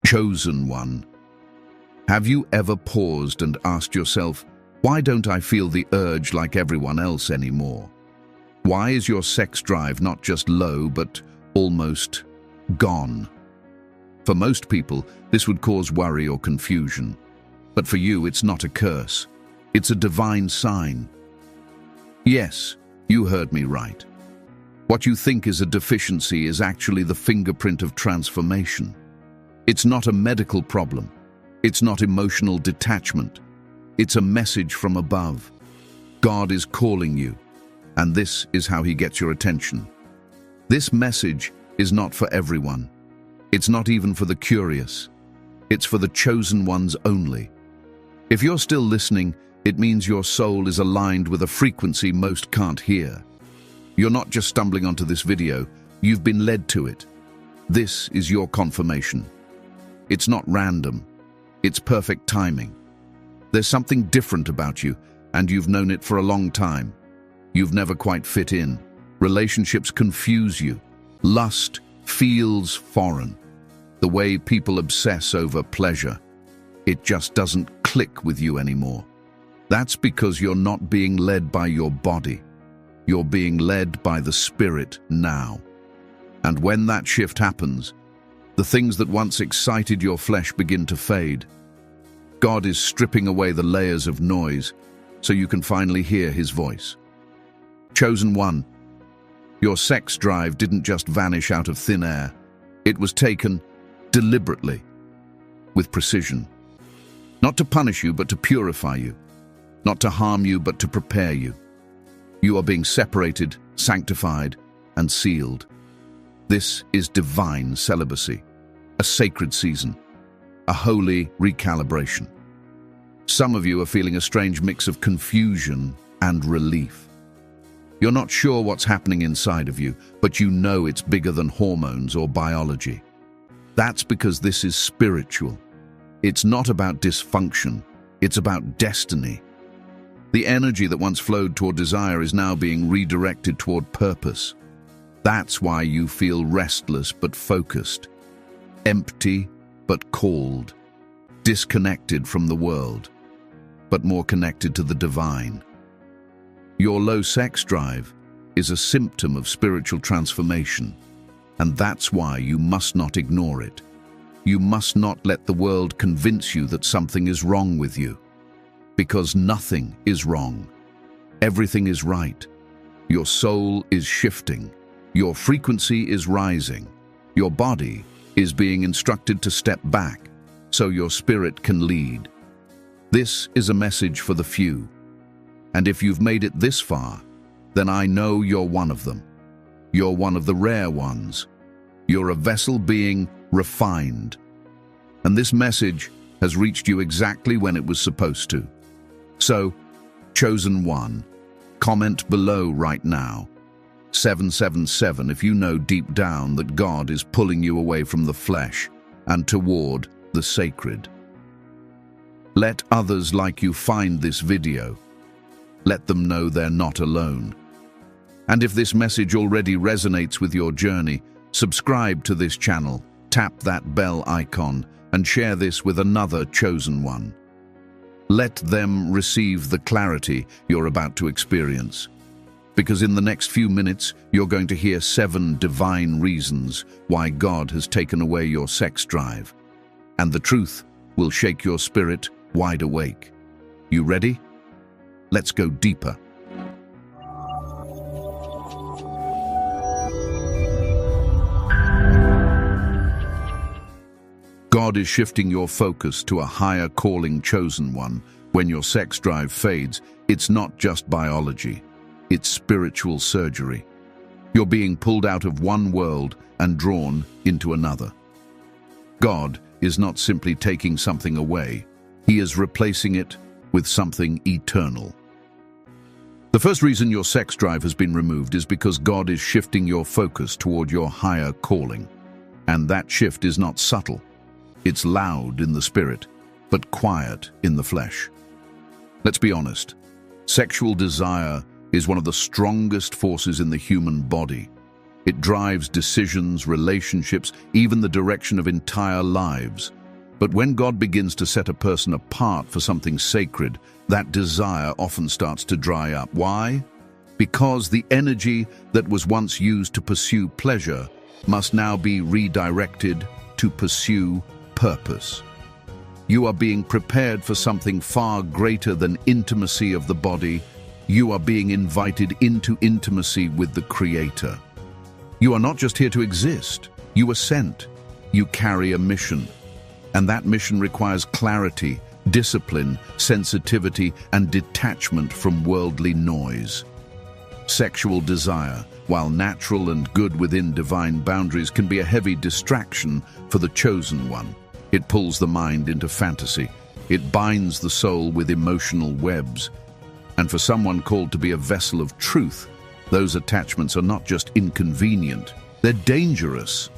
Chosen one. Have you ever paused and asked yourself, why don't I feel the urge like everyone else anymore? Why is your sex drive not just low, but almost gone? For most people, this would cause worry or confusion. But for you, it's not a curse. It's a divine sign. Yes, you heard me right. What you think is a deficiency is actually the fingerprint of transformation. It's not a medical problem. It's not emotional detachment. It's a message from above. God is calling you, and this is how he gets your attention. This message is not for everyone. It's not even for the curious. It's for the chosen ones only. If you're still listening, it means your soul is aligned with a frequency most can't hear. You're not just stumbling onto this video, you've been led to it. This is your confirmation. It's not random. It's perfect timing. There's something different about you, and you've known it for a long time. You've never quite fit in. Relationships confuse you. Lust feels foreign. The way people obsess over pleasure, it just doesn't click with you anymore. That's because you're not being led by your body. You're being led by the Spirit now. And when that shift happens, the things that once excited your flesh begin to fade. God is stripping away the layers of noise so you can finally hear his voice. Chosen one, your sex drive didn't just vanish out of thin air. It was taken deliberately, with precision. Not to punish you, but to purify you. Not to harm you, but to prepare you. You are being separated, sanctified, and sealed. This is divine celibacy, a sacred season, a holy recalibration. Some of you are feeling a strange mix of confusion and relief. You're not sure what's happening inside of you, but you know it's bigger than hormones or biology. That's because this is spiritual. It's not about dysfunction, it's about destiny. The energy that once flowed toward desire is now being redirected toward purpose. That's why you feel restless but focused, empty but called, disconnected from the world, but more connected to the divine. Your low sex drive is a symptom of spiritual transformation, and that's why you must not ignore it. You must not let the world convince you that something is wrong with you, because nothing is wrong. Everything is right. Your soul is shifting. Your frequency is rising. Your body is being instructed to step back so your spirit can lead. This is a message for the few. And if you've made it this far, then I know you're one of them. You're one of the rare ones. You're a vessel being refined. And this message has reached you exactly when it was supposed to. So, chosen one, comment below right now. 777 if you know deep down that God is pulling you away from the flesh and toward the sacred. Let others like you find this video. Let them know they're not alone. And if this message already resonates with your journey, subscribe to this channel, tap that bell icon, and share this with another chosen one. Let them receive the clarity you're about to experience. Because in the next few minutes, you're going to hear 7 divine reasons why God has taken away your sex drive. And the truth will shake your spirit wide awake. You ready? Let's go deeper. God is shifting your focus to a higher calling, chosen one. When your sex drive fades, it's not just biology. It's spiritual surgery. You're being pulled out of one world and drawn into another. God is not simply taking something away. He is replacing it with something eternal. The first reason your sex drive has been removed is because God is shifting your focus toward your higher calling. And that shift is not subtle. It's loud in the spirit, but quiet in the flesh. Let's be honest. Sexual desire is one of the strongest forces in the human body. It drives decisions, relationships, even the direction of entire lives. But when God begins to set a person apart for something sacred, that desire often starts to dry up. Why? Because the energy that was once used to pursue pleasure must now be redirected to pursue purpose. You are being prepared for something far greater than intimacy of the body. You are being invited into intimacy with the Creator. You are not just here to exist. You are sent. You carry a mission. And that mission requires clarity, discipline, sensitivity, and detachment from worldly noise. Sexual desire, while natural and good within divine boundaries, can be a heavy distraction for the chosen one. It pulls the mind into fantasy. It binds the soul with emotional webs. And for someone called to be a vessel of truth, those attachments are not just inconvenient, they're dangerous.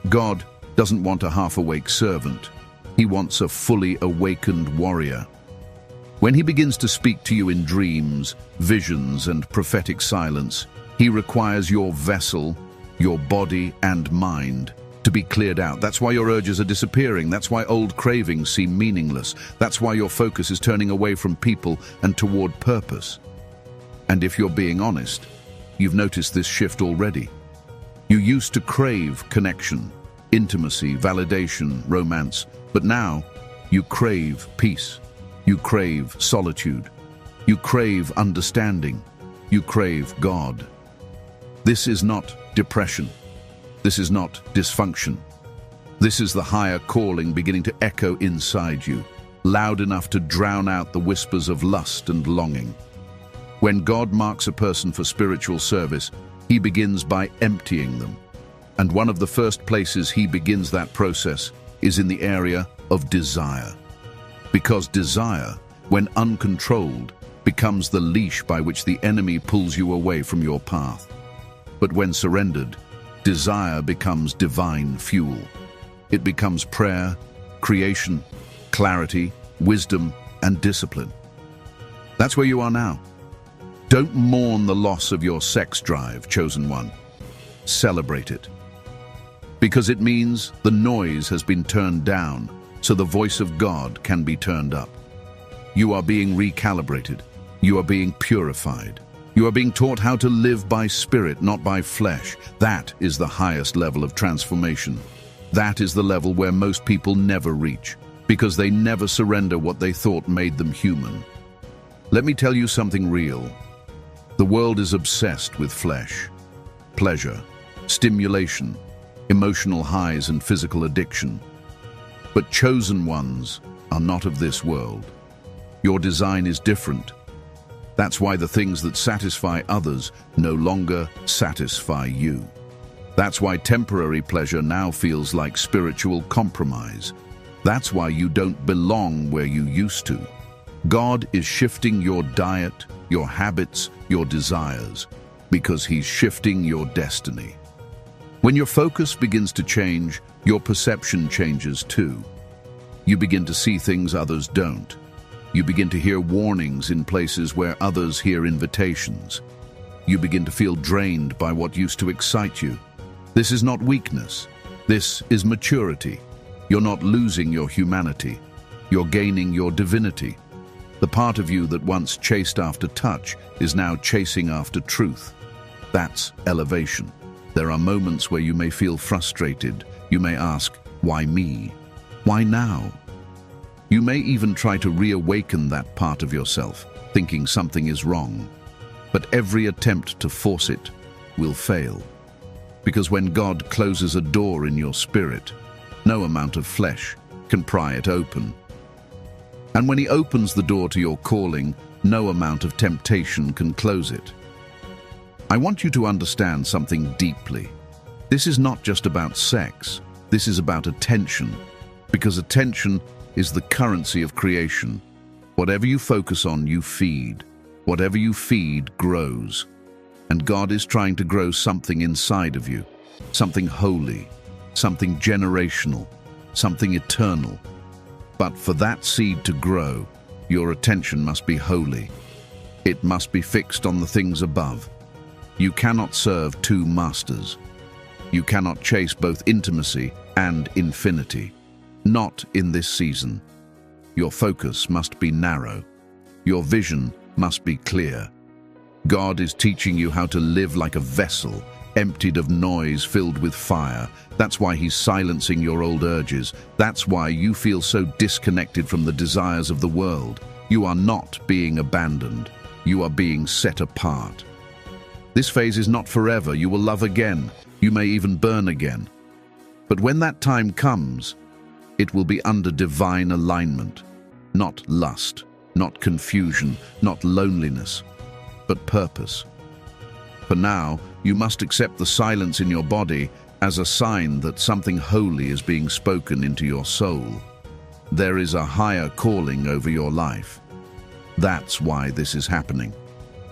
God doesn't want a half-awake servant. He wants a fully awakened warrior. When he begins to speak to you in dreams, visions, and prophetic silence, he requires your vessel, your body and mind, to be cleared out. That's why your urges are disappearing. That's why old cravings seem meaningless. That's why your focus is turning away from people and toward purpose. And if you're being honest, you've noticed this shift already. You used to crave connection, intimacy, validation, romance, but now you crave peace. You crave solitude. You crave understanding. You crave God. This is not depression. This is not dysfunction. This is the higher calling beginning to echo inside you, loud enough to drown out the whispers of lust and longing. When God marks a person for spiritual service, he begins by emptying them. And one of the first places he begins that process is in the area of desire. Because desire, when uncontrolled, becomes the leash by which the enemy pulls you away from your path. But when surrendered, desire becomes divine fuel. It becomes prayer, creation, clarity, wisdom, and discipline. That's where you are now. Don't mourn the loss of your sex drive, chosen one. Celebrate it. Because it means the noise has been turned down, so the voice of God can be turned up. You are being recalibrated. You are being purified. You are being taught how to live by spirit, not by flesh. That is the highest level of transformation. That is the level where most people never reach, because they never surrender what they thought made them human. Let me tell you something real. The world is obsessed with flesh, pleasure, stimulation, emotional highs and physical addiction. But chosen ones are not of this world. Your design is different. That's why the things that satisfy others no longer satisfy you. That's why temporary pleasure now feels like spiritual compromise. That's why you don't belong where you used to. God is shifting your diet, your habits, your desires, because he's shifting your destiny. When your focus begins to change, your perception changes too. You begin to see things others don't. You begin to hear warnings in places where others hear invitations. You begin to feel drained by what used to excite you. This is not weakness. This is maturity. You're not losing your humanity. You're gaining your divinity. The part of you that once chased after touch is now chasing after truth. That's elevation. There are moments where you may feel frustrated. You may ask, why me? Why now? You may even try to reawaken that part of yourself, thinking something is wrong. But every attempt to force it will fail. Because when God closes a door in your spirit, no amount of flesh can pry it open. And when he opens the door to your calling, no amount of temptation can close it. I want you to understand something deeply. This is not just about sex. This is about attention. Because attention is the currency of creation. Whatever you focus on, you feed. Whatever you feed grows. And God is trying to grow something inside of you. Something holy. Something generational. Something eternal. But for that seed to grow, your attention must be holy. It must be fixed on the things above. You cannot serve two masters. You cannot chase both intimacy and infinity. Not in this season. Your focus must be narrow. Your vision must be clear. God is teaching you how to live like a vessel, emptied of noise, filled with fire. That's why He's silencing your old urges. That's why you feel so disconnected from the desires of the world. You are not being abandoned. You are being set apart. This phase is not forever. You will love again. You may even burn again. But when that time comes, it will be under divine alignment. Not lust, not confusion, not loneliness, but purpose. For now, you must accept the silence in your body as a sign that something holy is being spoken into your soul. There is a higher calling over your life. That's why this is happening.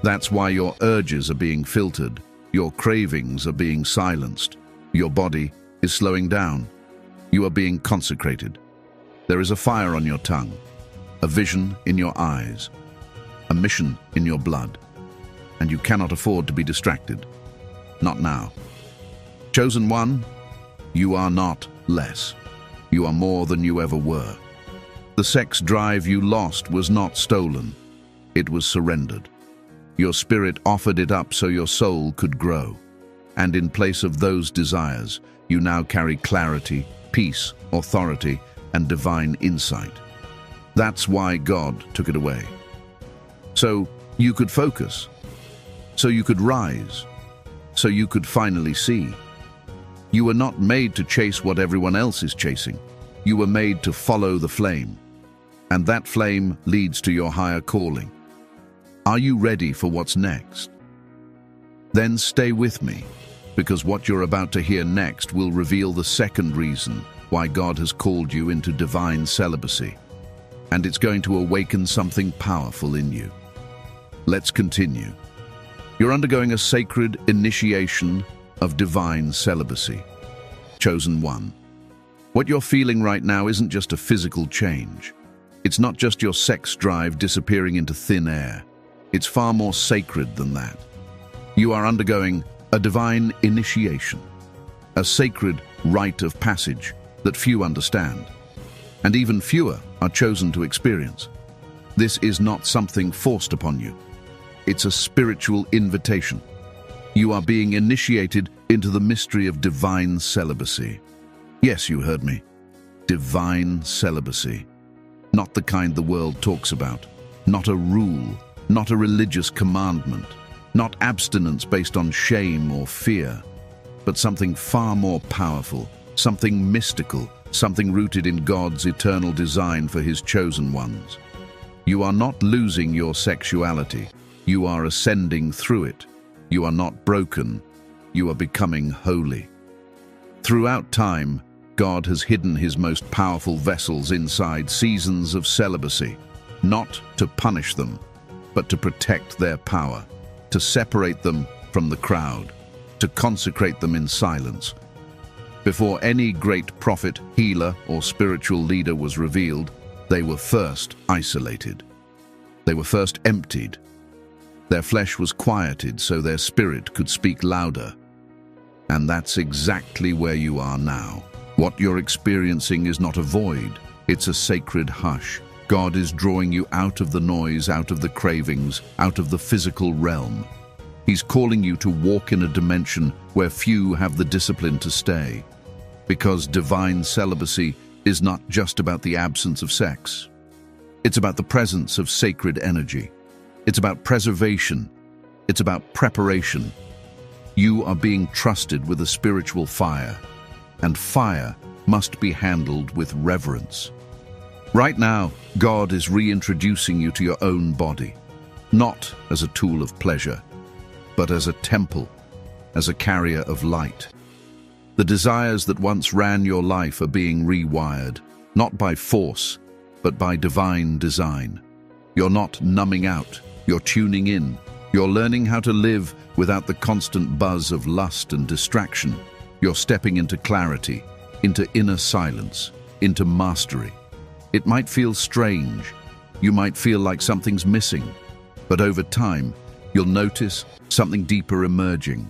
That's why your urges are being filtered, your cravings are being silenced, your body is slowing down. You are being consecrated. There is a fire on your tongue, a vision in your eyes, a mission in your blood, and you cannot afford to be distracted. Not now. Chosen one, you are not less. You are more than you ever were. The sex drive you lost was not stolen. It was surrendered. Your spirit offered it up so your soul could grow. And in place of those desires, you now carry clarity, peace, authority, and divine insight. That's why God took it away. So you could focus. So you could rise. So you could finally see. You were not made to chase what everyone else is chasing. You were made to follow the flame. And that flame leads to your higher calling. Are you ready for what's next? Then stay with me, because what you're about to hear next will reveal the second reason why God has called you into divine celibacy. And it's going to awaken something powerful in you. Let's continue. You're undergoing a sacred initiation of divine celibacy. Chosen one. What you're feeling right now isn't just a physical change. It's not just your sex drive disappearing into thin air. It's far more sacred than that. You are undergoing a divine initiation, a sacred rite of passage that few understand, and even fewer are chosen to experience. This is not something forced upon you. It's a spiritual invitation. You are being initiated into the mystery of divine celibacy. Yes, you heard me. Divine celibacy. Not the kind the world talks about. Not a rule. Not a religious commandment. Not abstinence based on shame or fear. But something far more powerful. Something mystical. Something rooted in God's eternal design for His chosen ones. You are not losing your sexuality. You are ascending through it. You are not broken. You are becoming holy. Throughout time, God has hidden His most powerful vessels inside seasons of celibacy, not to punish them, but to protect their power, to separate them from the crowd, to consecrate them in silence. Before any great prophet, healer, or spiritual leader was revealed, they were first isolated. They were first emptied. Their flesh was quieted so their spirit could speak louder. And that's exactly where you are now. What you're experiencing is not a void, it's a sacred hush. God is drawing you out of the noise, out of the cravings, out of the physical realm. He's calling you to walk in a dimension where few have the discipline to stay. Because divine celibacy is not just about the absence of sex. It's about the presence of sacred energy. It's about preservation. It's about preparation. You are being trusted with a spiritual fire, and fire must be handled with reverence. Right now, God is reintroducing you to your own body, not as a tool of pleasure, but as a temple, as a carrier of light. The desires that once ran your life are being rewired, not by force, but by divine design. You're not numbing out, you're tuning in. You're learning how to live without the constant buzz of lust and distraction. You're stepping into clarity, into inner silence, into mastery. It might feel strange. You might feel like something's missing. But over time, you'll notice something deeper emerging.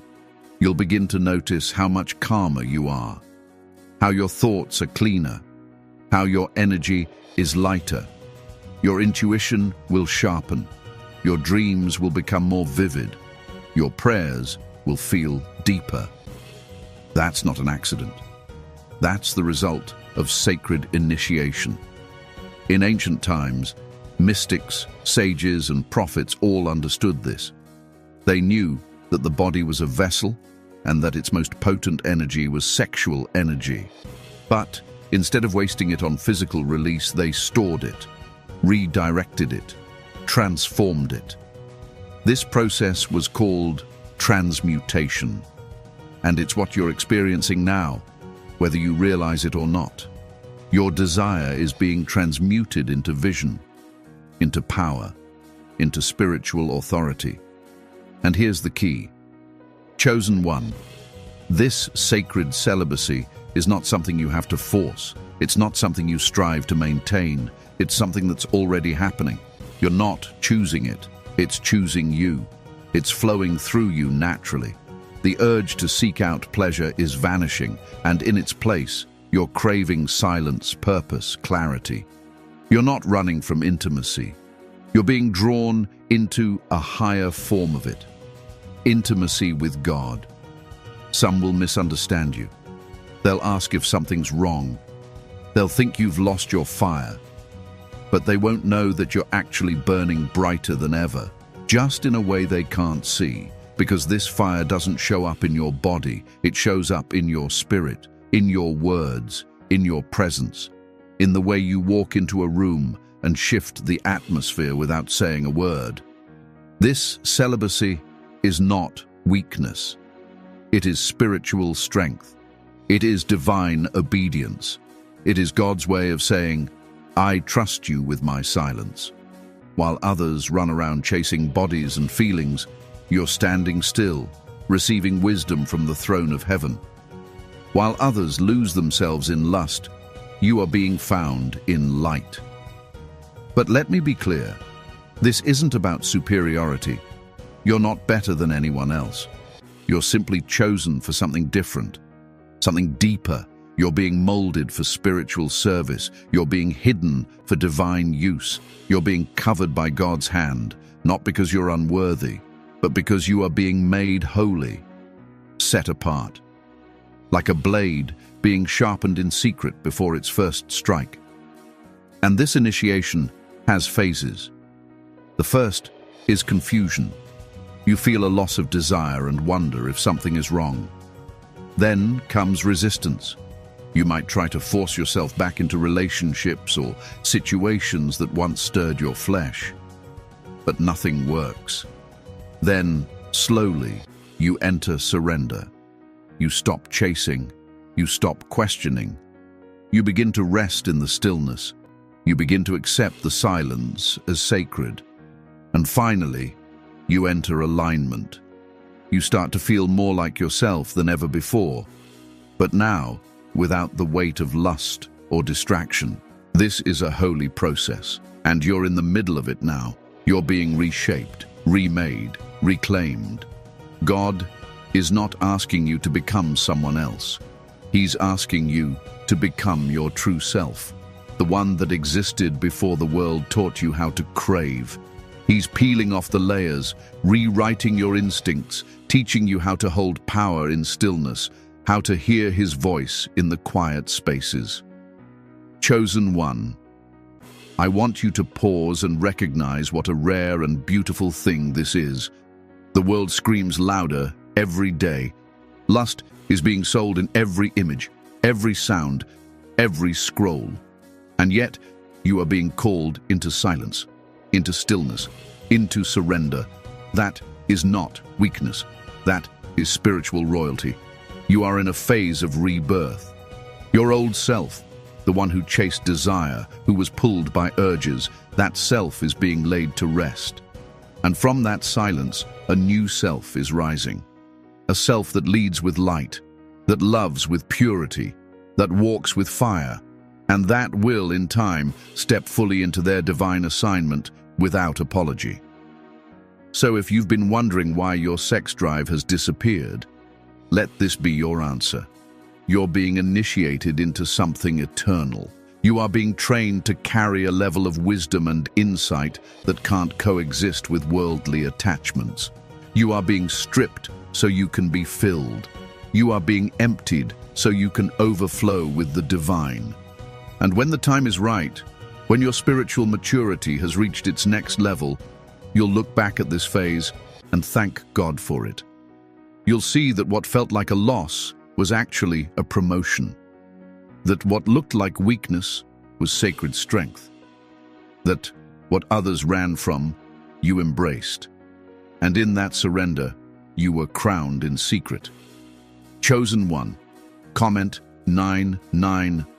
you'll begin to notice how much calmer you are, how your thoughts are cleaner, how your energy is lighter. Your intuition will sharpen, your dreams will become more vivid, your prayers will feel deeper. That's not an accident. That's the result of sacred initiation. In ancient times, mystics, sages, and prophets all understood this. They knew that the body was a vessel and that its most potent energy was sexual energy. But instead of wasting it on physical release, they stored it, redirected it, transformed it. This process was called transmutation, and it's what you're experiencing now, whether you realize it or not. Your desire is being transmuted into vision, into power, into spiritual authority. And here's the key. Chosen one. This sacred celibacy is not something you have to force. It's not something you strive to maintain. It's something that's already happening. You're not choosing it. It's choosing you. It's flowing through you naturally. The urge to seek out pleasure is vanishing, and in its place, you're craving silence, purpose, clarity. You're not running from intimacy. You're being drawn into a higher form of it. Intimacy with God. Some will misunderstand you. They'll ask if something's wrong. They'll think you've lost your fire. But they won't know that you're actually burning brighter than ever, just in a way they can't see, because this fire doesn't show up in your body. It shows up in your spirit, in your words, in your presence, in the way you walk into a room and shift the atmosphere without saying a word. This celibacy is not weakness. It is spiritual strength. It is divine obedience. It is God's way of saying, I trust you with my silence. While others run around chasing bodies and feelings, you're standing still, receiving wisdom from the throne of heaven. While others lose themselves in lust, you are being found in light. But let me be clear, this isn't about superiority. You're not better than anyone else. You're simply chosen for something different, something deeper. You're being molded for spiritual service. You're being hidden for divine use. You're being covered by God's hand, not because you're unworthy, but because you are being made holy, set apart, like a blade being sharpened in secret before its first strike. And this initiation has phases. The first is confusion. You feel a loss of desire and wonder if something is wrong. Then comes resistance. You might try to force yourself back into relationships or situations that once stirred your flesh, but nothing works. Then, slowly, you enter surrender. You stop chasing. You stop questioning. You begin to rest in the stillness. You begin to accept the silence as sacred. And finally, you enter alignment. You start to feel more like yourself than ever before, but now, without the weight of lust or distraction. This is a holy process, and you're in the middle of it now. You're being reshaped, remade, reclaimed. God is not asking you to become someone else. He's asking you to become your true self, the one that existed before the world taught you how to crave. He's peeling off the layers, rewriting your instincts, teaching you how to hold power in stillness, how to hear his voice in the quiet spaces. Chosen one, I want you to pause and recognize what a rare and beautiful thing this is. The world screams louder every day. Lust is being sold in every image, every sound, every scroll. And yet, you are being called into silence, into stillness, into surrender. That is not weakness. That is spiritual royalty. You are in a phase of rebirth. Your old self, the one who chased desire, who was pulled by urges, that self is being laid to rest. And from that silence, a new self is rising. A self that leads with light, that loves with purity, that walks with fire, and that will, in time, step fully into their divine assignment without apology. So if you've been wondering why your sex drive has disappeared, Let this be your answer. You're being initiated into something eternal. You are being trained to carry a level of wisdom and insight that can't coexist with worldly attachments. You are being stripped so you can be filled. You are being emptied so you can overflow with the divine. And when the time is right, when your spiritual maturity has reached its next level, you'll look back at this phase and thank God for it. You'll see that what felt like a loss was actually a promotion. That what looked like weakness was sacred strength. That what others ran from, you embraced. And in that surrender, you were crowned in secret. Chosen one. Comment 999.